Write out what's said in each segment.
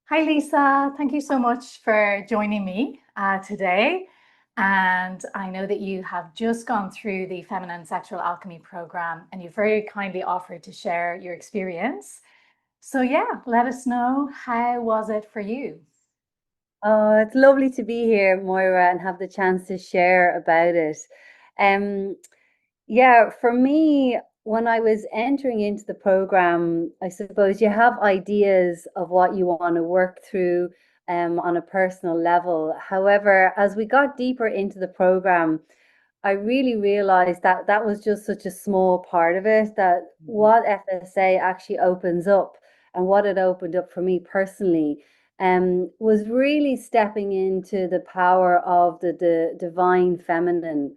Hi, Lisa. Thank you so much for joining me today. And I know that you have just gone through the Feminine Sexual Alchemy program and you very kindly offered to share your experience. So, yeah, let us know, how was it for you? Oh, it's lovely to be here, Moira, and have the chance to share about it. Um, yeah, for me, when I was entering into the program, I suppose you have ideas of what you want to work through on a personal level. However, as we got deeper into the program, I really realized that that was just such a small part of it, that Mhm. what FSA actually opens up and what it opened up for me personally was really stepping into the power of the divine feminine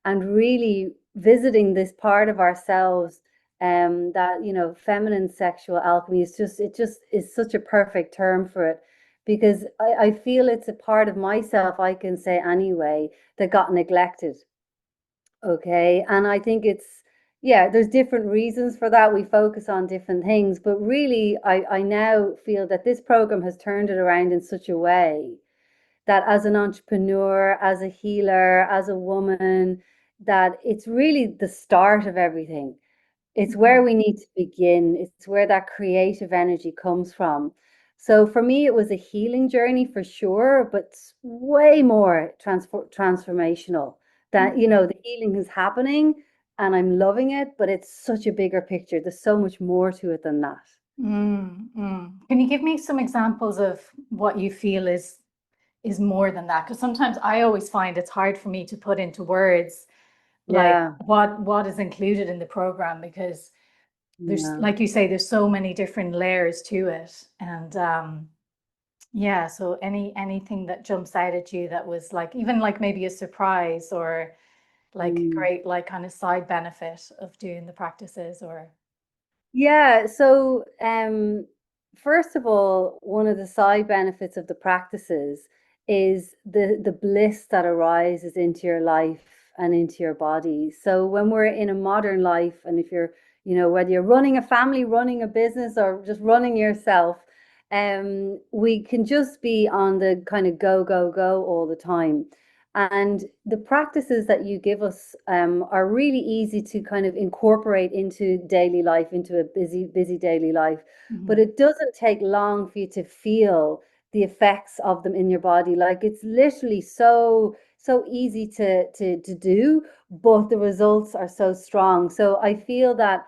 and really visiting this part of ourselves that feminine sexual alchemy is just it just is such a perfect term for it because I feel it's a part of myself, I can say anyway, that got neglected. Okay. And I think yeah, there's different reasons for that. We focus on different things, but really, I now feel that this program has turned it around in such a way that as an entrepreneur, as a healer, as a woman, that it's really the start of everything. It's where Mhm. we need to begin. It's where that creative energy comes from. So for me, it was a healing journey for sure, but way more transformational. That, the healing is happening and I'm loving it, but it's such a bigger picture. There's so much more to it than that. Can you give me some examples of what you feel is more than that? Because sometimes I always find it's hard for me to put into words like Yeah. what is included in the program because there's, Yeah. like you say, there's so many different layers to it. And yeah, so anything that jumps out at you that was like even like maybe a surprise or like Mm. great like kind of side benefit of doing the practices or Yeah, so first of all, one of the side benefits of the practices is the bliss that arises into your life and into your body. So when we're in a modern life, and if you're, whether you're running a family, running a business, or just running yourself, we can just be on the kind of go, go, go all the time. And the practices that you give us are really easy to kind of incorporate into daily life, into a busy, busy daily life. But Mhm. it doesn't take long for you to feel the effects of them in your body. Like it's literally so easy to do, but the results are so strong. So I feel that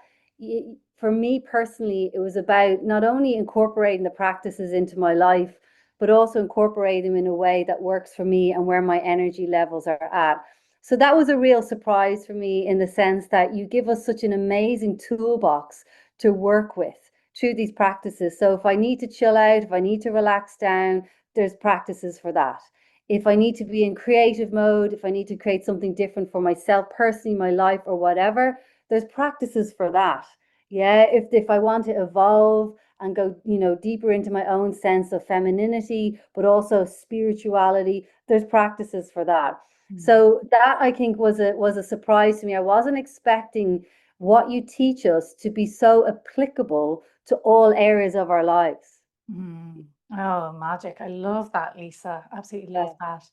for me personally, it was about not only incorporating the practices into my life, but also incorporate them in a way that works for me and where my energy levels are at. So that was a real surprise for me in the sense that you give us such an amazing toolbox to work with through these practices. So if I need to chill out, if I need to relax down, there's practices for that. If I need to be in creative mode, if I need to create something different for myself personally, my life or whatever, there's practices for that. Yeah, if I want to evolve and go, deeper into my own sense of femininity, but also spirituality. There's practices for that. Mhm. So that I think was a surprise to me. I wasn't expecting what you teach us to be so applicable to all areas of our lives. Mm. Oh, magic. I love that, Lisa. Absolutely love Yeah. that.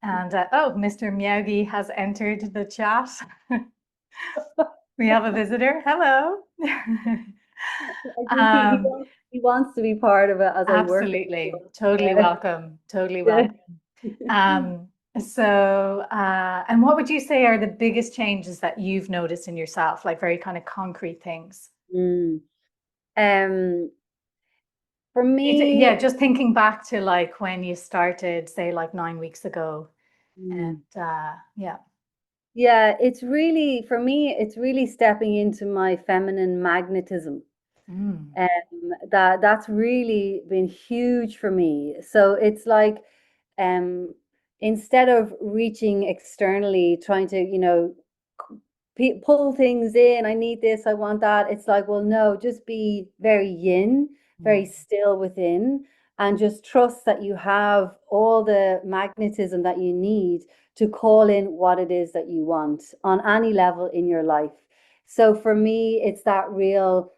And oh, Mr. Miyagi has entered the chat. We have a visitor. Hello. I think Um, he wants to be part of it as I work with absolutely. him. Totally Yeah. welcome. Totally Yeah. welcome. Um, and what would you say are the biggest changes that you've noticed in yourself, like very kind of concrete things? Mm. Um, for Yeah, me, just thinking back to like when you started, say like 9 weeks ago. And mm, yeah. yeah, it's really, for me, it's really stepping into my feminine magnetism. Mm. That's really been huge for me. So it's like, um, instead of reaching externally, trying to, pull things in, I need this, I want that. It's like, well, no, just be very yin, very Mm. still within, and just trust that you have all the magnetism that you need to call in what it is that you want on any level in your life. So for me, it's that real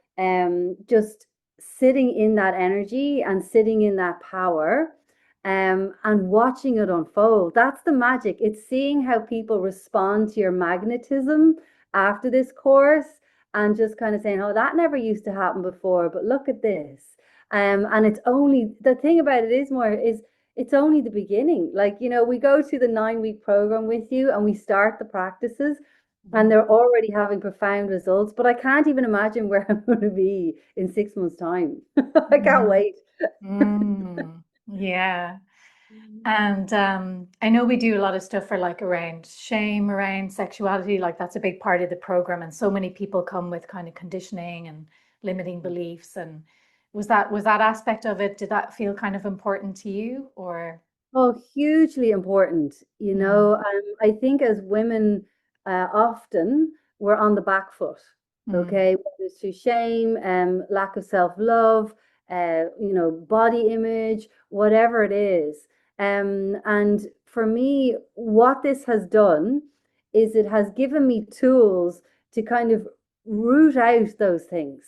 just sitting in that energy and sitting in that power, and watching it unfold. That's the magic. It's seeing how people respond to your magnetism after this course and just kind of saying, oh, that never used to happen before, but look at this. And it's only the thing about it is more is it's only the beginning. Like, we go to the 9-week program with you and we start the practices and Mhm. they're already having profound results. But I can't even imagine where I'm going to be in 6 months' time. I can't Mhm. wait. Yeah. And I know we do a lot of stuff for like around shame, around sexuality, like that's a big part of the program. And so many people come with kind of conditioning and limiting beliefs. And was that aspect of it, did that feel kind of important to you or? Oh, hugely important. Mm, I think as women, often we're on the back foot. mm, Okay, whether it's through shame, lack of self-love, body image, whatever it is. And for me, what this has done is it has given me tools to kind of root out those things.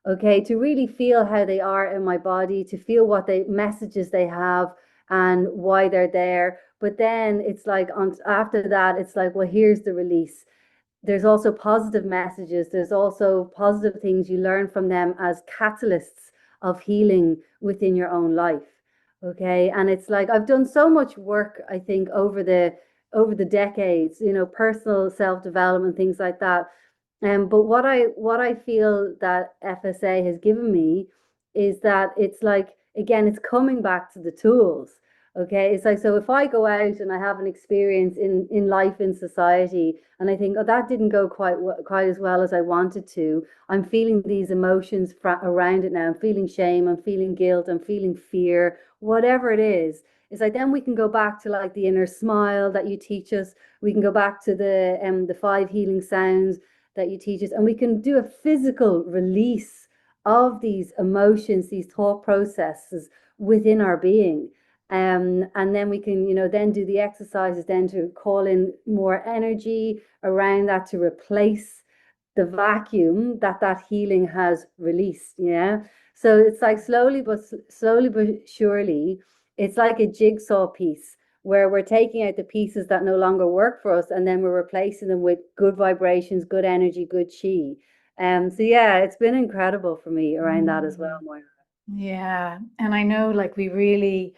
Okay, to really feel how they are in my body, to feel what they messages they have and why they're there. But then it's like after that, it's like, well, here's the release. There's also positive messages. There's also positive things you learn from them as catalysts of healing within your own life. Okay. And it's like I've done so much work, I think, over the decades, personal self-development, things like that. But what I feel that FSA has given me is that it's like again, it's coming back to the tools. Okay, it's like so if I go out and I have an experience in life in society, and I think, oh, that didn't go quite as well as I wanted to. I'm feeling these emotions around it now. I'm feeling shame. I'm feeling guilt. I'm feeling fear. Whatever it is, it's like then we can go back to like the inner smile that you teach us. We can go back to the 5 healing sounds that you teach us, and we can do a physical release of these emotions, these thought processes within our being. And then we can, then do the exercises then to call in more energy around that to replace the vacuum that healing has released. Yeah. So it's like slowly but surely, it's like a jigsaw piece where we're taking out the pieces that no longer work for us and then we're replacing them with good vibrations, good energy, good chi. So yeah, it's been incredible for me around that as well, mm. Moira. Yeah. And I know like we really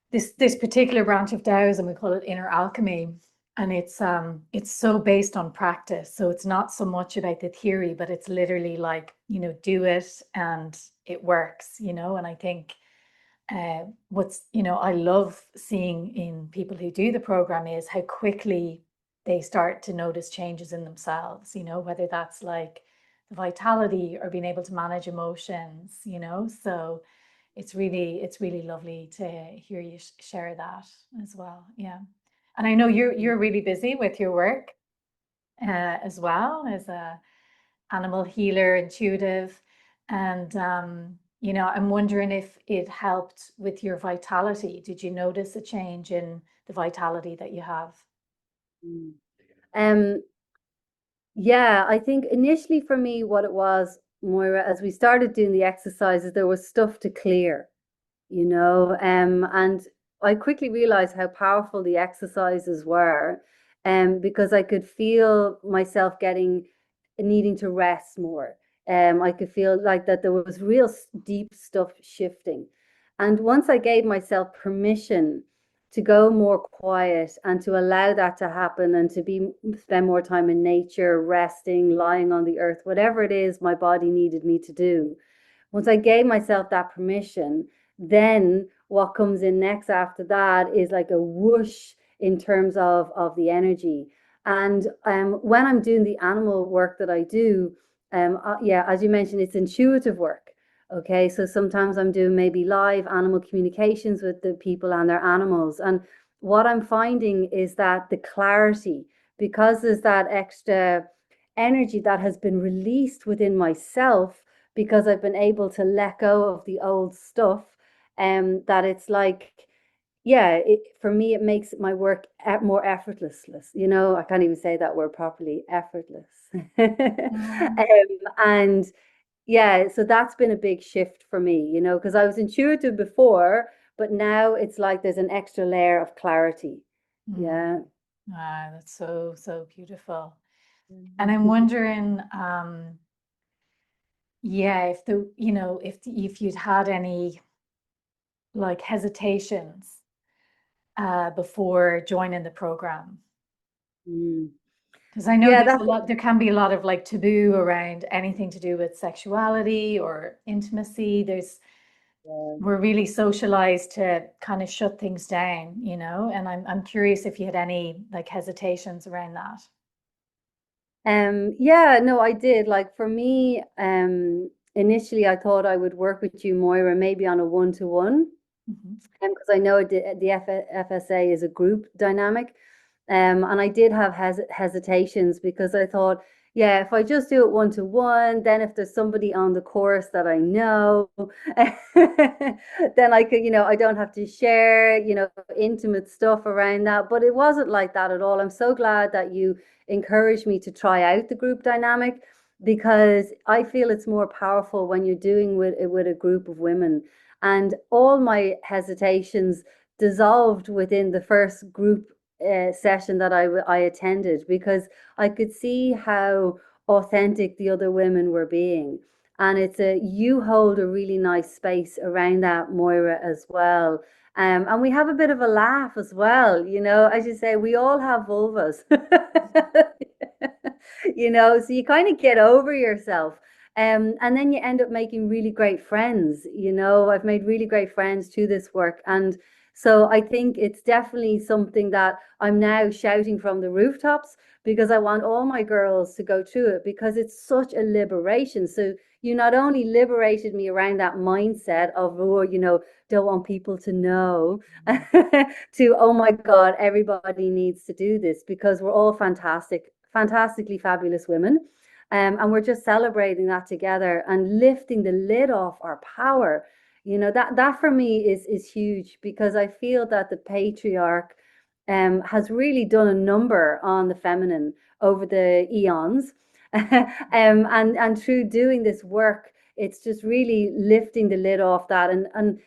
this particular branch of Taoism, we call it inner alchemy, and it's so based on practice. So it's not so much about the theory, but it's literally like, do it and it works. And I think I love seeing in people who do the program is how quickly they start to notice changes in themselves, whether that's like the vitality or being able to manage emotions. So it's really lovely to hear you share that as well. Yeah. And I know you're really busy with your work as well as a animal healer, intuitive, and I'm wondering if it helped with your vitality. Did you notice a change in the vitality that you have? Mm. Um, Yeah, I think initially for me, what it was, Moira, as we started doing the exercises, there was stuff to clear. And I quickly realized how powerful the exercises were, because I could feel myself needing to rest more. I could feel like that there was real deep stuff shifting. And once I gave myself permission to go more quiet and to allow that to happen and to spend more time in nature, resting, lying on the earth, whatever it is my body needed me to do. Once I gave myself that permission, then what comes in next after that is like a whoosh in terms of the energy. And when I'm doing the animal work that I do, yeah, as you mentioned, it's intuitive work. Okay, so sometimes I'm doing maybe live animal communications with the people and their animals. And what I'm finding is that the clarity, because there's that extra energy that has been released within myself because I've been able to let go of the old stuff, that it's like, yeah, for me, it makes my work more effortless. I can't even say that word properly, effortless. Mm, And yeah, so that's been a big shift for me, because I was intuitive before, but now it's like there's an extra layer of clarity. Yeah. Mm. Ah, that's so, so beautiful. And I'm wondering, yeah, if if you'd had any like hesitations before joining the program. Mm. Because I know Yeah, there's that's a lot, there can be a lot of like taboo around anything to do with sexuality or intimacy. We're really socialized to kind of shut things down, and I'm curious if you had any like hesitations around that. yeah, no, I did. Like for me, initially I thought I would work with you, Moira, maybe on a one-to-one. Mhm. Because I know the FSA is a group dynamic. And I did have hesitations because I thought, yeah, if I just do it one-to-one, then if there's somebody on the course that I know, then I could, I don't have to share, intimate stuff around that. But it wasn't like that at all. I'm so glad that you encouraged me to try out the group dynamic because I feel it's more powerful when you're doing with a group of women. And all my hesitations dissolved within the first group session that I attended because I could see how authentic the other women were being. And you hold a really nice space around that, Moira, as well. And we have a bit of a laugh as well, as you say, we all have vulvas, so you kind of get over yourself. And then you end up making really great friends. I've made really great friends through this work. And so I think it's definitely something that I'm now shouting from the rooftops because I want all my girls to go through it because it's such a liberation. So you not only liberated me around that mindset of, oh, don't want people to know, to, oh my God, everybody needs to do this because we're all fantastic, fantastically fabulous women. And we're just celebrating that together and lifting the lid off our power. That for me is huge because I feel that the patriarch has really done a number on the feminine over the eons. And through doing this work, it's just really lifting the lid off that and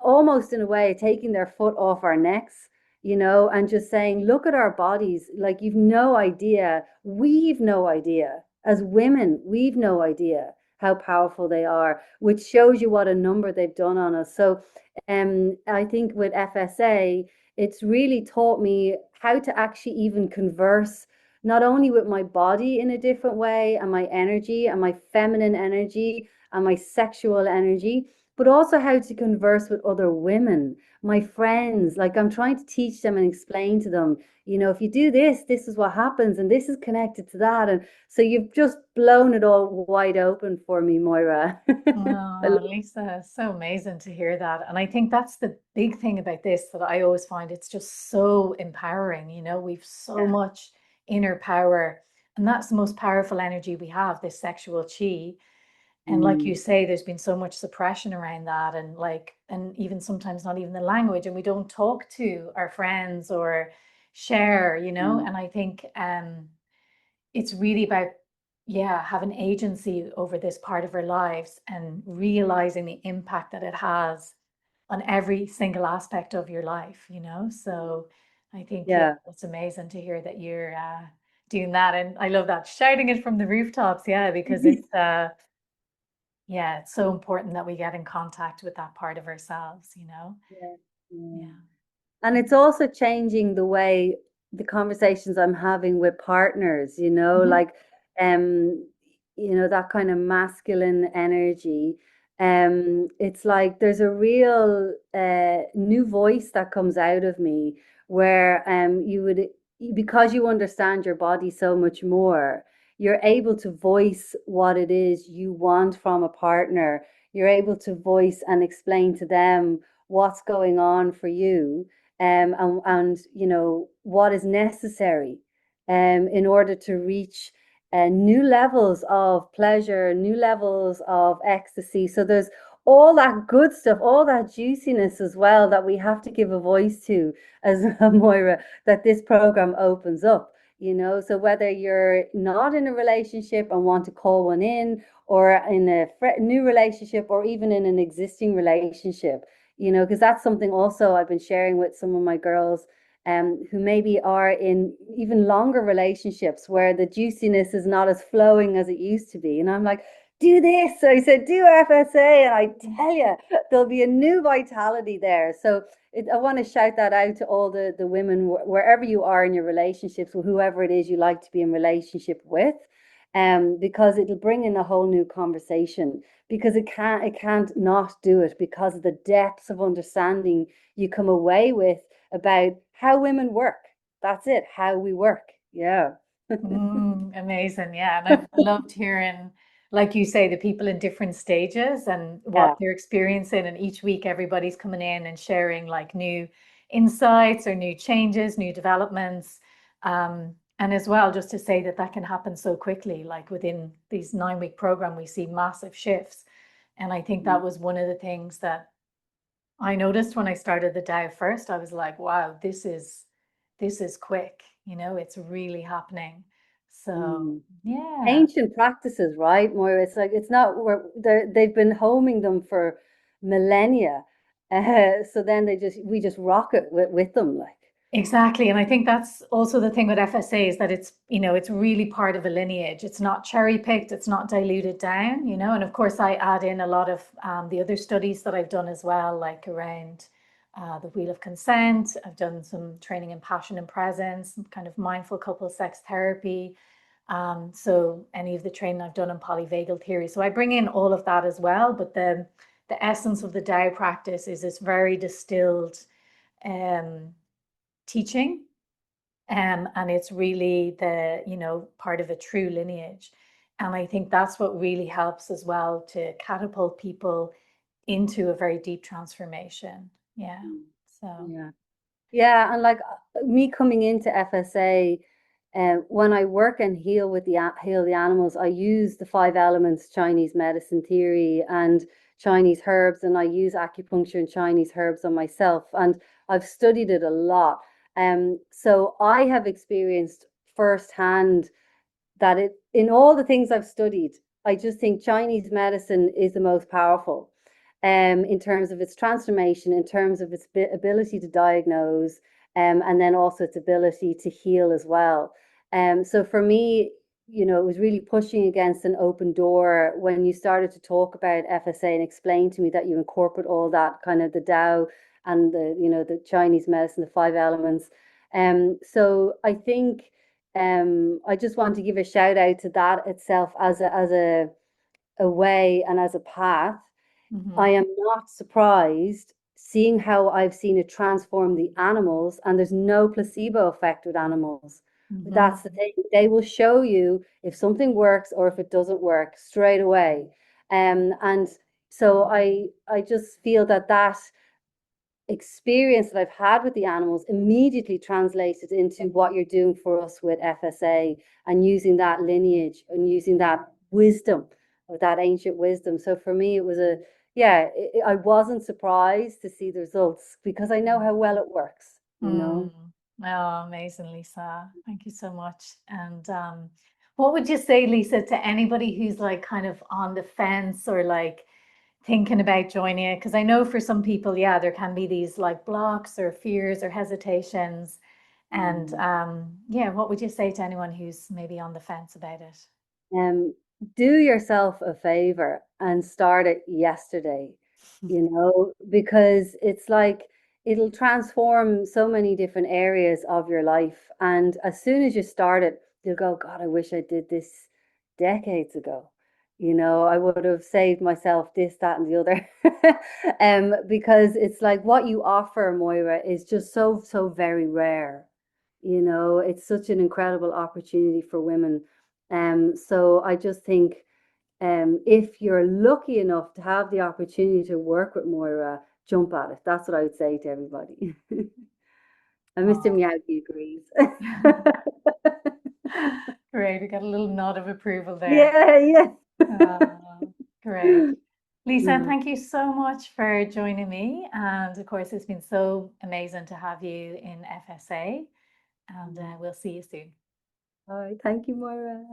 almost in a way taking their foot off our necks, and just saying, look at our bodies. Like, you've no idea. We've no idea. As women, we've no idea how powerful they are, which shows you what a number they've done on us. So I think with FSA, it's really taught me how to actually even converse not only with my body in a different way and my energy and my feminine energy and my sexual energy, but also how to converse with other women, my friends. Like, I'm trying to teach them and explain to them, if you do this, this is what happens, and this is connected to that. And so you've just blown it all wide open for me, Moira. I Oh, Lisa, so amazing to hear that. And I think that's the big thing about this that I always find it's just so empowering. We've so yeah. much inner power, and that's the most powerful energy we have, this sexual chi. And like you Mm, say, there's been so much suppression around that, and even sometimes not even the language, and we don't talk to our friends or share, mm, And I think it's really about, yeah, having agency over this part of our lives and realizing the impact that it has on every single aspect of your life, So I think, yeah, yeah. it's amazing to hear that you're doing that. And I love that, shouting it from the rooftops, yeah, because yeah, it's so important that we get in contact with that part of ourselves. Yeah. Yeah. Yeah. And it's also changing the way the conversations I'm having with partners, Mhm. like that kind of masculine energy. It's like there's a real new voice that comes out of me where you would, because you understand your body so much more, you're able to voice what it is you want from a partner. You're able to voice and explain to them what's going on for you, and what is necessary in order to reach new levels of pleasure, new levels of ecstasy. So there's all that good stuff, all that juiciness as well that we have to give a voice to, as Moira, that this program opens up. So whether you're not in a relationship and want to call one in, or in a new relationship, or even in an existing relationship, because that's something also I've been sharing with some of my girls, who maybe are in even longer relationships where the juiciness is not as flowing as it used to be. And I'm like, do this. So I said, do FSA. And I tell you, there'll be a new vitality there. So I want to shout that out to all the women, wherever you are in your relationships, with whoever it is you like to be in relationship with, because it'll bring in a whole new conversation, because it can't not do it, because of the depths of understanding you come away with about how women work. That's it, how we work. Yeah. Amazing. Yeah. And I've loved hearing, like you say, the people in different stages and what Yeah. they're experiencing. And each week, everybody's coming in and sharing like new insights or new changes, new developments. And as well, just to say that that can happen so quickly, like within these 9-week program, we see massive shifts. And I think that was one of the things that I noticed when I started the Tao first. I was like, wow, this is quick, it's really happening. So, Mm. yeah, Ancient practices, right, Moira? It's like it's not where they've been homing them for millennia. So then we just rock it with them, like. exactly. And I think that's also the thing with FSA is that it's really part of a lineage. It's not cherry picked, it's not diluted down. And of course, I add in a lot of the other studies that I've done as well, like around the wheel of consent. I've done some training in passion and presence, kind of mindful couple sex therapy. So any of the training I've done in polyvagal theory. So I bring in all of that as well. But the essence of the Tao practice is this very distilled um, teaching. And it's really part of a true lineage. And I think that's what really helps as well to catapult people into a very deep transformation. Yeah. Mm. So, Yeah. Yeah, and like me coming into FSA, when I work and heal with heal the animals, I use the 5 elements Chinese medicine theory and Chinese herbs, and I use acupuncture and Chinese herbs on myself, and I've studied it a lot. So I have experienced firsthand that in all the things I've studied, I just think Chinese medicine is the most powerful, in terms of its transformation, in terms of its ability to diagnose, and then also its ability to heal as well. So for me, it was really pushing against an open door when you started to talk about FSA and explain to me that you incorporate all that kind of the Tao and the Chinese medicine, the 5 elements. So I think, I just want to give a shout out to that itself as a way and as a path. I mhm, am not surprised seeing how I've seen it transform the animals, and there's no placebo effect with animals. That's the mhm. thing. They will show you if something works or if it doesn't work straight away. And so I just feel that experience that I've had with the animals immediately translated into what you're doing for us with FSA, and using that lineage and using that wisdom, or that ancient wisdom. So for me, it was yeah, I wasn't surprised to see the results because I know how well it works. Mm. Oh, amazing, Lisa. Thank you so much. And what would you say, Lisa, to anybody who's like kind of on the fence or like thinking about joining it? Because I know for some people, yeah, there can be these like blocks or fears or hesitations. And Mm. yeah, what would you say to anyone who's maybe on the fence about it? Um, do yourself a favor and start it yesterday, because it's like it'll transform so many different areas of your life. And as soon as you start it, you'll go, God, I wish I did this decades ago. I would have saved myself this, that, and the other. Because it's like what you offer, Moira, is just so, so very rare. It's such an incredible opportunity for women. So I just think, if you're lucky enough to have the opportunity to work with Moira, jump at it. That's what I would say to everybody. And Mr. Oh. Miyagi agrees. Great, we got a little nod of approval there. Yeah, yeah. Great. Lisa, Mm. thank you so much for joining me. And of course, it's been so amazing to have you in FSA. And we'll see you soon. All right. Thank you, Moira.